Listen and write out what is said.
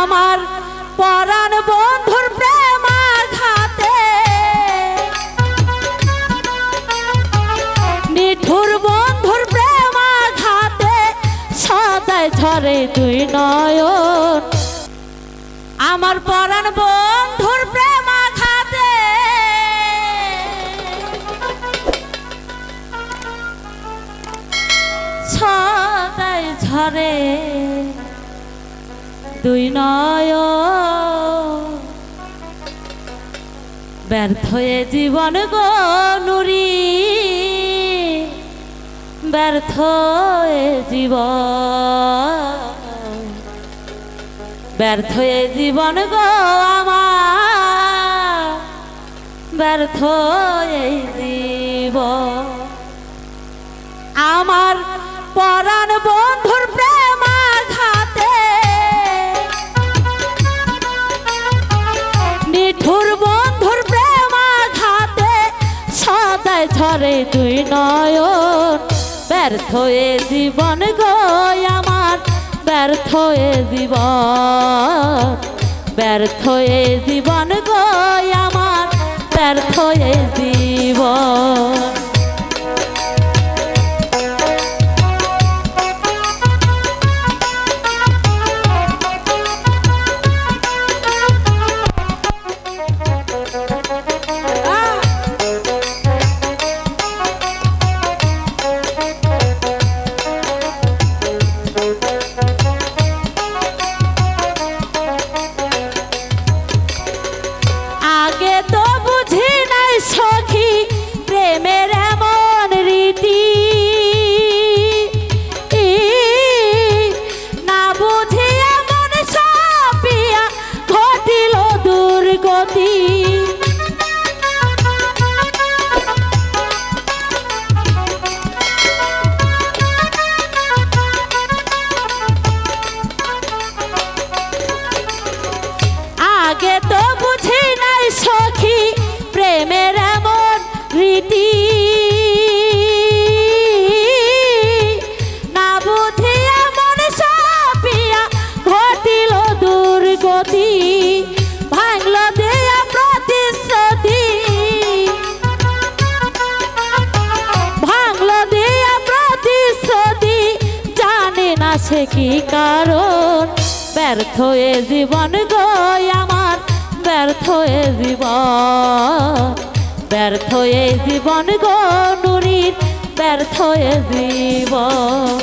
আমার পরাণ বন্ধুর প্রেমাঘাতে নিঠুর বন্ধুর প্রেমাঘাতে সদাই ঝরে দুই নয়ন। আমার পরাণ বন্ধুর প্রেমাঘাতে সদাই ঝরে দুই নয়ন। ব্যর্থ এ জীবন গো নুরি, ব্যর্থ এ জীবন, ব্যর্থ এ জীবন গো আমার, ব্যর্থ এই জীবন। আমার পরাণ বন্ধুর প্রেমাঘাতে নিঠুর বন্ধুর প্রেমাঘাতে সদাই ঝরে দুই নয়ন। ব্যর্থ এ জীবন গো আমার, ব্যর্থ এ জীবন, ব্যর্থ এ জীবন গো আমার, ব্যর্থ এ জীবন। আগে তো বুঝি নাই সখী প্রেমের এমন রীতি, না বুঝি এমন সাপিয়া ঘটিল দুর্গতি। আগে তো বুঝি নাই সখী প্রেমের এমন রীতি, না বুঝি এমন সাপিয়া ঘটিল দুর্গতি। ভাঙল দেয়া প্রতিশ্রুতি, ভাঙল দেয়া প্রতিশ্রুতি, জানে না সে কি কারণ। ব্যর্থ এ জীবন গো আমার, ব্যর্থ এ জীবন, ব্যর্থ এ জীবন গো নুরির, ব্যর্থ এ জীবন।